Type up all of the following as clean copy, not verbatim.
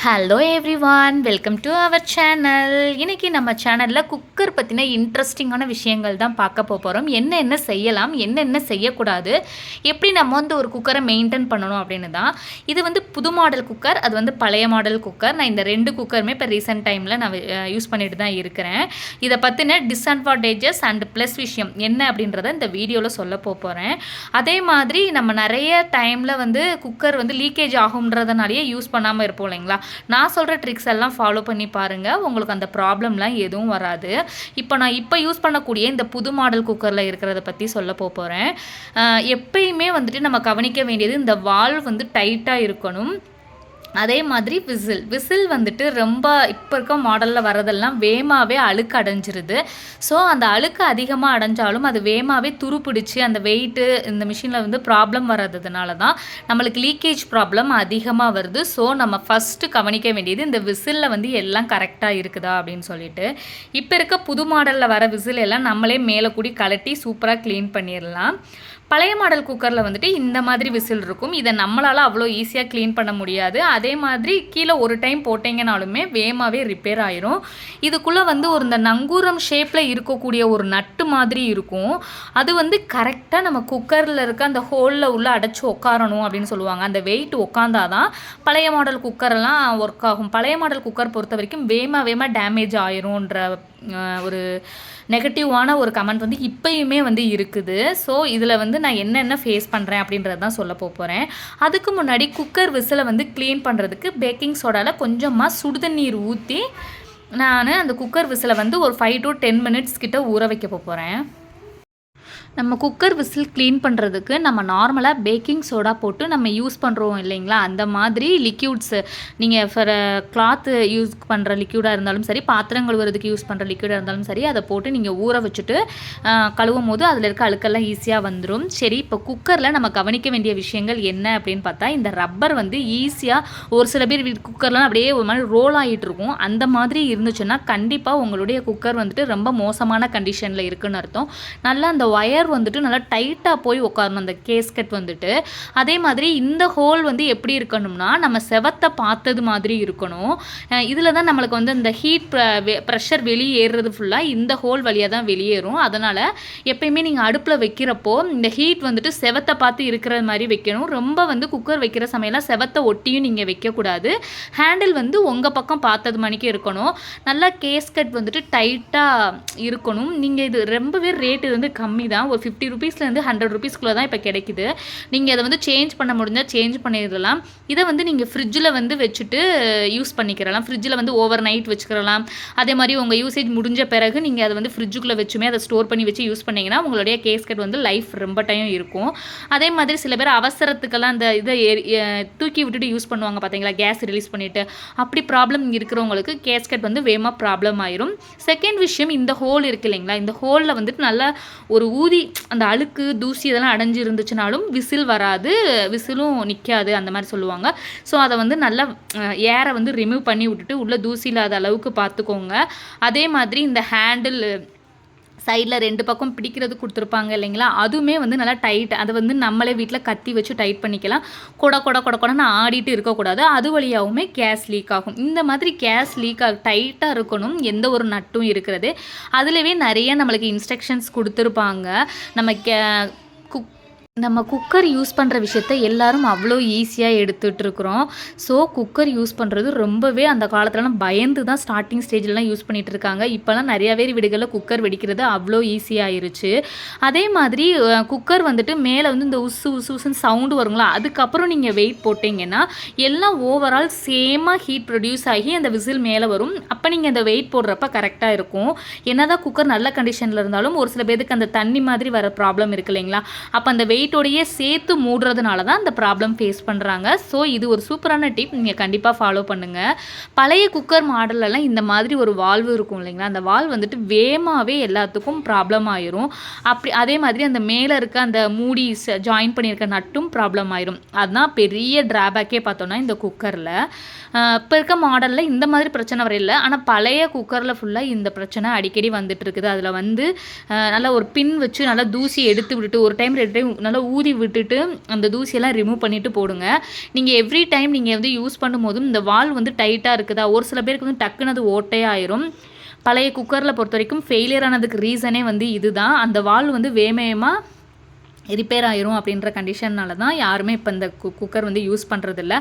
Hello everyone, welcome to our channel. இன்றைக்கி நம்ம சேனலில் குக்கர் பற்றின இன்ட்ரெஸ்டிங்கான விஷயங்கள் தான் பார்க்க போகிறோம். என்ன செய்யலாம், என்ன செய்யக்கூடாது, எப்படி நம்ம ஒரு குக்கரை மெயின்டைன் பண்ணணும் அப்படின்னு தான். இது புது மாடல் குக்கர், அது பழைய மாடல் குக்கர். நான் இந்த 2 குக்கருமே இப்போ ரீசெண்ட் டைமில் நான் யூஸ் பண்ணிட்டு தான் இருக்கிறேன். இதை பற்றின டிஸ்அட்வான்டேஜஸ் அண்ட் ப்ளஸ் விஷயம் என்ன அப்படின்றத இந்த வீடியோவில் சொல்ல போகிறேன். அதே மாதிரி நம்ம நிறைய டைமில் குக்கர் லீக்கேஜ் ஆகுன்றதுனாலேயே யூஸ் பண்ணாமல் இருப்போம் இல்லைங்களா. நான் சொல்கிற ட்ரிக்ஸ் எல்லாம் ஃபாலோ பண்ணி பாருங்கள், உங்களுக்கு அந்த ப்ராப்ளம்லாம் எதுவும் வராது. நான் யூஸ் பண்ணக்கூடிய இந்த புது மாடல் குக்கரில் இருக்கிறத பற்றி சொல்ல போகிறேன். எப்பயுமே நம்ம கவனிக்க வேண்டியது, இந்த வால்வ் டைட்டாக இருக்கணும். அதே மாதிரி விசில் ரொம்ப இப்போ இருக்க மாடலில் வரதெல்லாம் வேகமாகவே அழுக்கு அடைஞ்சிருது. ஸோ அந்த அழுக்கு அதிகமாக அடைஞ்சாலும் அது வேகமாகவே துருப்பிடிச்சு அந்த வெயிட்டு இந்த மிஷினில் ப்ராப்ளம் வர்றதுனால தான் நம்மளுக்கு லீக்கேஜ் ப்ராப்ளம் அதிகமாக வருது. ஸோ நம்ம ஃபஸ்ட்டு கவனிக்க வேண்டியது, இந்த விசிலில் எல்லாம் கரெக்டாக இருக்குதா அப்படின்னு சொல்லிட்டு. இப்போ இருக்க புது மாடலில் வர விசில் எல்லாம் நம்மளே மேலே கூடி கலட்டி சூப்பராக க்ளீன் பண்ணிடலாம். பழைய மாடல் குக்கரில் இந்த மாதிரி விசில் இருக்கும். இதை நம்மளால் அவ்வளோ ஈஸியாக க்ளீன் பண்ண முடியாது. அதே மாதிரி கீழே ஒரு டைம் போட்டிங்கனாலுமே வேகமாகவே ரிப்பேர் ஆயிரும். இதுக்குள்ளே இந்த நங்கூரம் ஷேப்பில் இருக்கக்கூடிய ஒரு நட்டு மாதிரி இருக்கும். அது கரெக்டாக நம்ம குக்கரில் இருக்க அந்த ஹோலில் உள்ள அடைச்சி உட்காரணும் அப்படின்னு சொல்லுவாங்க. அந்த வெயிட் உட்காந்தாதான் பழைய மாடல் குக்கரெல்லாம் ஒர்க் ஆகும். பழைய மாடல் குக்கர் பொறுத்த வரைக்கும் வேகமாக டேமேஜ் ஆயிரும்ன்ற ஒரு நெகட்டிவான ஒரு கமெண்ட் இப்பயுமே இருக்குது. ஸோ இதில் நான் என்னென்ன ஃபேஸ் பண்ணுறேன் அப்படின்றது தான் சொல்ல போகிறேன். அதுக்கு முன்னாடி குக்கர் விசிலை க்ளீன் பண்ணுறதுக்கு பேக்கிங் சோடாவில் கொஞ்சமாக சுடுதண்ணீர் ஊற்றி நான் அந்த குக்கர் விசிலை ஒரு 5 to 10 minutes கிட்ட ஊற வைக்க போகிறேன். நம்ம குக்கர் விசில் க்ளீன் பண்ணுறதுக்கு நம்ம நார்மலாக பேக்கிங் சோடா போட்டு நம்ம யூஸ் பண்ணுறோம் இல்லைங்களா, அந்த மாதிரி லிக்யூட்ஸு நீங்கள் ஃபார் கிளாத்து யூஸ் பண்ணுற லிக்யூடாக இருந்தாலும் சரி, பாத்திரம் கழுவுறதுக்கு யூஸ் பண்ணுற லிக்யூடாக இருந்தாலும் சரி, அதை போட்டு நீங்கள் ஊற வச்சுட்டு கழுவும் போது அதில் இருக்க அழுக்கெல்லாம் ஈஸியாக வந்துடும். சரி, இப்போ குக்கரில் நம்ம கவனிக்க வேண்டிய விஷயங்கள் என்ன அப்படின்னு பார்த்தா, இந்த ரப்பர் ஈஸியாக ஒரு சில பேர் குக்கர்லாம் அப்படியே ஒரு மாதிரி ரோல் ஆகிட்டு இருக்கும். அந்த மாதிரி இருந்துச்சுன்னா கண்டிப்பாக உங்களுடைய குக்கர் ரொம்ப மோசமான கண்டிஷனில் இருக்குன்னு அர்த்தம். நல்லா அந்த ஒயர் நல்லா டைட்டாக போய் உட்காரணும் அந்த கேஸ்கெட் அதே மாதிரி இந்த ஹோல் எப்படி இருக்கணும்னா, நம்ம செவத்தை பார்த்தது மாதிரி இருக்கணும். இதில் தான் நம்மளுக்கு இந்த ஹீட் ப்ரெஷர் வெளியேறது ஃபுல்லாக இந்த ஹோல் வழியாக தான் வெளியேறும். அதனால் எப்பயுமே நீங்கள் அடுப்பில் வைக்கிறப்போ இந்த ஹீட் செவத்தை பார்த்து இருக்கிற மாதிரி வைக்கணும். ரொம்ப குக்கர் வைக்கிற சமையலாம் செவத்தை ஒட்டியும் நீங்கள் வைக்கக்கூடாது. ஹேண்டில் உங்கள் பக்கம் பார்த்தது மணிக்கு இருக்கணும். நல்லா கேஸ்கெட் டைட்டாக இருக்கணும். நீங்கள் இது ரொம்பவே ரேட்டு கம்மி தான். ஒரு 50 rupeesலேருந்து 100 rupeesக்குள்ளே தான் இப்போ கிடைக்குது. நீங்கள் அதை சேஞ்ச் பண்ண முடிஞ்சால் சேஞ்ச் பண்ணிடலாம். இதை நீங்கள் ஃப்ரிட்ஜில் வச்சுட்டு யூஸ் பண்ணிக்கிறலாம். ஃப்ரிட்ஜில் ஓவர் நைட் வச்சுக்கிறலாம். அதே மாதிரி உங்கள் யூசேஜ் முடிஞ்ச பிறகு நீங்கள் அதை ஃப்ரிட்ஜுக்குள்ளே வச்சுமே அதை ஸ்டோர் பண்ணி வச்சு யூஸ் பண்ணிங்கன்னா உங்களுடைய கேஸ்கெட் லைஃப் ரொம்ப டைம் இருக்கும். அதே மாதிரி சில பேர் அவசரத்துக்கெல்லாம் அந்த இதை தூக்கி விட்டுட்டு யூஸ் பண்ணுவாங்க பார்த்தீங்களா, கேஸ் ரிலீஸ் பண்ணிவிட்டு. அப்படி ப்ராப்ளம் இருக்கிறவங்களுக்கு கேஸ்கெட் வேகமாக ப்ராப்ளம் ஆயிரும். செகண்ட் விஷயம், இந்த ஹோல் இருக்குது இல்லைங்களா, இந்த ஹோலில் நல்லா ஒரு ஊதி அந்த அழுக்கு தூசி இதெல்லாம் அடைஞ்சு இருந்துச்சுனாலும் விசில் வராது, விசிலும் நிற்காது அந்த மாதிரி சொல்லுவாங்க. ஸோ அதை நல்லா ஏரை ரிமூவ் பண்ணி விட்டுட்டு உள்ள தூசி இல்லாத அளவுக்கு பார்த்துக்கோங்க. அதே மாதிரி இந்த ஹேண்டில் சைடில் 2 பக்கம் பிடிக்கிறது கொடுத்துருப்பாங்க இல்லைங்களா, அதுவுமே நல்லா டைட். அதை நம்மளே வீட்டில் கத்தி வச்சு டைட் பண்ணிக்கலாம். கொடன்னு ஆடிட்டு இருக்கக்கூடாது. அது வழியாகவுமே கேஸ் லீக் ஆகும். இந்த மாதிரி கேஸ் லீக் டைட்டாக இருக்கணும், எந்த ஒரு நட்டும் இருக்கிறது. அதுலவே நிறைய நம்மளுக்கு இன்ஸ்ட்ரக்ஷன்ஸ் கொடுத்துருப்பாங்க. நம்ம குக்கர் யூஸ் பண்ணுற விஷயத்த எல்லாரும் அவ்வளோ ஈஸியாக எடுத்துகிட்ருக்குறோம். ஸோ குக்கர் யூஸ் பண்ணுறது ரொம்பவே அந்த காலத்துலலாம் பயந்து தான் ஸ்டார்டிங் ஸ்டேஜ்லலாம் யூஸ் பண்ணிகிட்டு இருக்காங்க. இப்போலாம் நிறையா பேர் வீடுகளில் குக்கர் வெடிக்கிறது அவ்வளோ ஈஸியாகிருச்சு. அதே மாதிரி குக்கர் மேலே இந்த உசுன்னு சவுண்டு வருங்களா, அதுக்கப்புறம் நீங்கள் வெயிட் போட்டிங்கன்னா எல்லாம் ஓவரால் சேமாக ஹீட் ப்ரொடியூஸ் ஆகி அந்த விசில் மேலே வரும். அப்போ நீங்கள் அந்த வெயிட் போடுறப்ப கரெக்டாக இருக்கும். என்ன தான் குக்கர் நல்ல கண்டிஷனில் இருந்தாலும் ஒரு சில பேருக்கு அந்த தண்ணி மாதிரி வர ப்ராப்ளம் இருக்குது இல்லைங்களா, அப்போ அந்த வெயிட்டோடையே சேர்த்து மூடுறதுனால தான் அந்த ப்ராப்ளம் ஃபேஸ் பண்ணுறாங்க. ஸோ இது ஒரு சூப்பரான டிப், நீங்கள் கண்டிப்பாக ஃபாலோ பண்ணுங்கள். பழைய குக்கர் மாடலெல்லாம் இந்த மாதிரி ஒரு வால்வு இருக்கும் இல்லைங்களா, அந்த வால்வ் வேகமாகவே எல்லாத்துக்கும் ப்ராப்ளம் ஆயிரும். அதே மாதிரி அந்த மேலே இருக்க அந்த மூடி ஜாயின் பண்ணியிருக்க நட்டும் ப்ராப்ளம் ஆயிரும். அதுதான் பெரிய ட்ராபேக்கே பார்த்தோன்னா இந்த குக்கரில். இப்போ இருக்க மாடலில் இந்த மாதிரி பிரச்சனை வரையில, ஆனால் பழைய குக்கரில் ஃபுல்லாக இந்த பிரச்சனை அடிக்கடி வந்துட்டு இருக்குது. அதில் நல்லா ஒரு பின் வச்சு நல்லா தூசி எடுத்து விட்டுட்டு ஒரு டைம் 2 டைம் நல்லா நல்லா ஊதி விட்டுட்டு அந்த தூசியெல்லாம் ரிமூவ் பண்ணிவிட்டு போடுங்க. நீங்கள் எவ்ரி டைம் நீங்கள் வந்து யூஸ் பண்ணும்போதும் இந்த வால்வு வந்து டைட்டாக இருக்குதா, ஒரு சில பேருக்கு வந்து டக்குன்னு அது ஓட்டையாயிரும். பழைய குக்கரில் பொறுத்த வரைக்கும் ஃபெயிலியர் ஆனதுக்கு ரீசனே வந்து இதுதான். அந்த வால்வு வந்து வேகமாக ரிப்பேர் ஆயிரும் அப்படின்ற கண்டிஷன்னால தான் யாருமே இப்போ இந்த குக்கர் வந்து யூஸ் பண்ணுறதில்ல.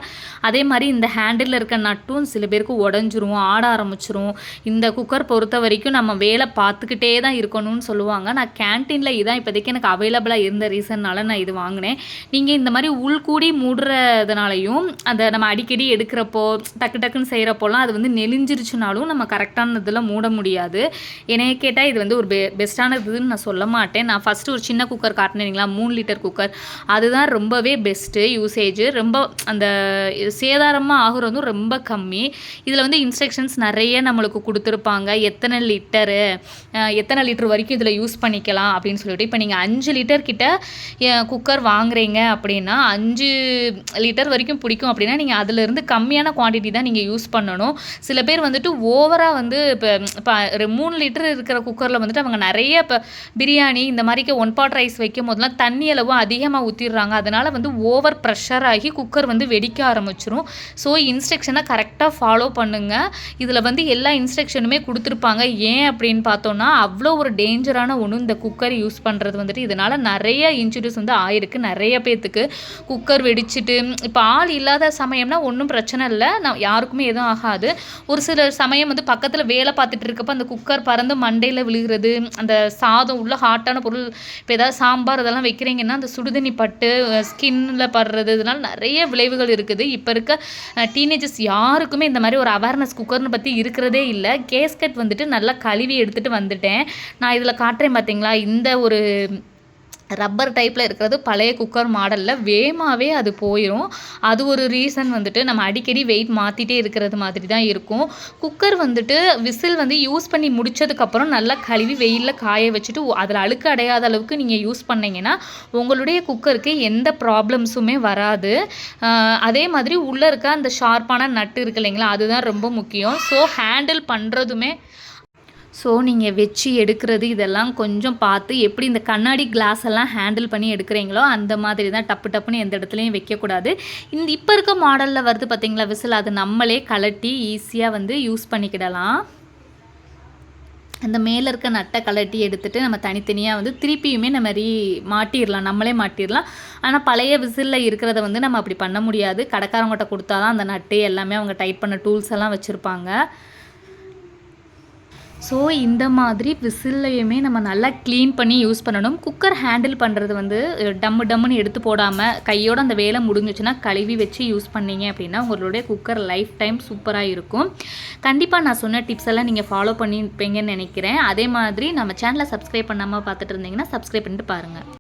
அதே மாதிரி இந்த ஹேண்டிலில் இருக்க நட்டும் சில பேருக்கு உடஞ்சிரும், ஆட ஆரம்பிச்சிரும். இந்த குக்கர் பொறுத்த வரைக்கும் நம்ம வேலை பார்த்துக்கிட்டே தான் இருக்கணும்னு சொல்லுவாங்க. நான் கேன்டீனில் இதான் இப்போதைக்கு எனக்கு அவைலபிளாக இருந்த ரீசன்னால் நான் இது வாங்கினேன். நீங்கள் இந்த மாதிரி உள்கூடி மூடுறதுனாலையும் அதை நம்ம அடிக்கடி எடுக்கிறப்போ டக்கு டக்குன்னு செய்கிறப்போலாம் அது வந்து நெளிஞ்சிருச்சுனாலும் நம்ம கரெக்டான இதில் மூட முடியாது. என்னைய கேட்டால் இது வந்து ஒரு பெஸ்ட்டான இதுன்னு நான் சொல்ல மாட்டேன். நான் ஃபஸ்ட்டு ஒரு சின்ன குக்கர் காட்டினீங்களா, 3 லிட்டர் குக்கர், அதுதான் ரொம்பவே பெஸ்ட்டு யூசேஜ். ரொம்ப அந்த சேதாரமாக ஆகுறதும் ரொம்ப கம்மி. இதில் வந்து இன்ஸ்ட்ரக்ஷன்ஸ் நிறைய நம்மளுக்கு கொடுத்துருப்பாங்க. எத்தனை லிட்டர் வரைக்கும் இதில் யூஸ் பண்ணிக்கலாம் அப்படின்னு சொல்லிட்டு. இப்போ நீங்கள் 5 லிட்டர் கிட்ட குக்கர் வாங்குறீங்க அப்படின்னா 5 லிட்டர் வரைக்கும் பிடிக்கும் அப்படின்னா நீங்கள் அதிலிருந்து கம்மியான குவான்டிட்டி தான் நீங்கள் யூஸ் பண்ணணும். சில பேர் வந்துட்டு ஓவராக வந்து இப்போ 3 லிட்டர் இருக்கிற குக்கரில் வந்துட்டு அவங்க நிறைய இப்போ பிரியாணி இந்த மாதிரிக்கு 1 பாட் ரைஸ் வைக்கும் போதெல்லாம் தண்ணி அளவு அதிகமாக ஊற்றிடுறாங்க. அதனால் வந்து ஓவர் ப்ரெஷர் ஆகி குக்கர் வந்து வெடிக்க ஆரம்பிச்சிரும். ஸோ இன்ஸ்ட்ரக்ஷனை கரெக்டாக ஃபாலோ பண்ணுங்கள். இதில் வந்து எல்லா இன்ஸ்ட்ரக்ஷனுமே கொடுத்துருப்பாங்க. ஏன் அப்படின்னு பார்த்தோன்னா அவ்வளோ ஒரு டேஞ்சரான ஒன்று இந்த குக்கர் யூஸ் பண்ணுறது வந்துட்டு. இதனால் நிறைய இன்ஜுரிஸ் வந்து ஆயிருக்கு நிறைய பேர்த்துக்கு. குக்கர் வெடிச்சிட்டு இப்போ ஆள் இல்லாத சமயம்னா ஒன்றும் பிரச்சனை இல்லை, நான் யாருக்குமே எதுவும் ஆகாது. ஒரு சில சமயம் வந்து பக்கத்தில் வேலை பார்த்துட்டு இருக்கப்போ அந்த குக்கர் பறந்து மண்டையில் விழுகிறது, அந்த சாதம் உள்ள ஹாட்டான பொருள் இப்போ ஏதாவது சாம்பார் இதெல்லாம் வைக்கிறீங்கன்னா அந்த சுடுதண்ணி பட்டு ஸ்கின்னில் படுறது, இதனால் நிறைய விளைவுகள் இருக்குது. இப்போ இருக்க டீனேஜர்ஸ் யாருக்குமே இந்த மாதிரி ஒரு அவேர்னஸ் குக்கர்னு பற்றி இருக்கிறதே இல்லை. கேஸ்கட் வந்துட்டு நல்லா கழுவி எடுத்துகிட்டு வந்துட்டேன். நான் இதில் காட்டுறேன் பார்த்தீங்களா, இந்த ஒரு ரப்பர் டைப்பில் இருக்கிறது பழைய குக்கர் மாடலில் வேகமாகவே அது போயிடும். அது ஒரு ரீசன் வந்துட்டு நம்ம அடிக்கடி வெயிட் மாற்றிட்டே இருக்கிறது மாதிரி தான் இருக்கும். குக்கர் வந்துட்டு விசில் வந்து யூஸ் பண்ணி முடித்ததுக்கப்புறம் நல்லா கழுவி வெயிலில் காய வச்சுட்டு அதில் அழுக்கு அடையாத அளவுக்கு நீங்கள் யூஸ் பண்ணிங்கன்னா உங்களுடைய குக்கருக்கு எந்த ப்ராப்ளம்ஸுமே வராது. அதே மாதிரி உள்ளே இருக்க அந்த ஷார்ப்பான நட்டு இருக்கு இல்லைங்களா, அதுதான் ரொம்ப முக்கியம். ஸோ ஹேண்டில் பண்ணுறதுமே நீங்கள் வச்சு எடுக்கிறது இதெல்லாம் கொஞ்சம் பார்த்து எப்படி இந்த கண்ணாடி கிளாஸ் எல்லாம் ஹேண்டில் பண்ணி எடுக்கிறீங்களோ அந்த மாதிரி தான் டப்பு டப்புன்னு எந்த இடத்துலையும் வைக்கக்கூடாது. இப்போ இருக்க மாடலில் வருது பார்த்தீங்களா விசில், அது நம்மளே கலட்டி ஈஸியாக வந்து யூஸ் பண்ணிக்கிடலாம். அந்த மேலே இருக்க நட்டை கலட்டி எடுத்துகிட்டு நம்ம தனித்தனியாக வந்து திருப்பியுமே நம்ம மாட்டிடலாம், நம்மளே மாட்டிடலாம். ஆனால் பழைய விசிலில் இருக்கிறத வந்து நம்ம அப்படி பண்ண முடியாது. கடைக்காரங்கிட்ட கொடுத்தா தான் அந்த நட்டு எல்லாமே அவங்க டைட் பண்ண டூல்ஸ் எல்லாம் வச்சுருப்பாங்க. ஸோ இந்த மாதிரி விசில்லையுமே நம்ம நல்லா க்ளீன் பண்ணி யூஸ் பண்ணணும். குக்கர் ஹேண்டில் பண்ணுறது வந்து டம்முன்னு எடுத்து போடாமல் கையோடு அந்த வேலை முடிஞ்சிச்சுன்னா கழுவி வச்சு யூஸ் பண்ணிங்க அப்படின்னா உங்களுடைய குக்கர் லைஃப் டைம் சூப்பராக இருக்கும். கண்டிப்பாக நான் சொன்ன டிப்ஸ் எல்லாம் நீங்கள் ஃபாலோ பண்ணியிருப்பீங்கன்னு நினைக்கிறேன். அதே மாதிரி நம்ம சேனலை சப்ஸ்கிரைப் பண்ணாமல் பார்த்துட்டு இருந்தீங்கன்னா சப்ஸ்கிரைப் பண்ணிட்டு பாருங்கள்.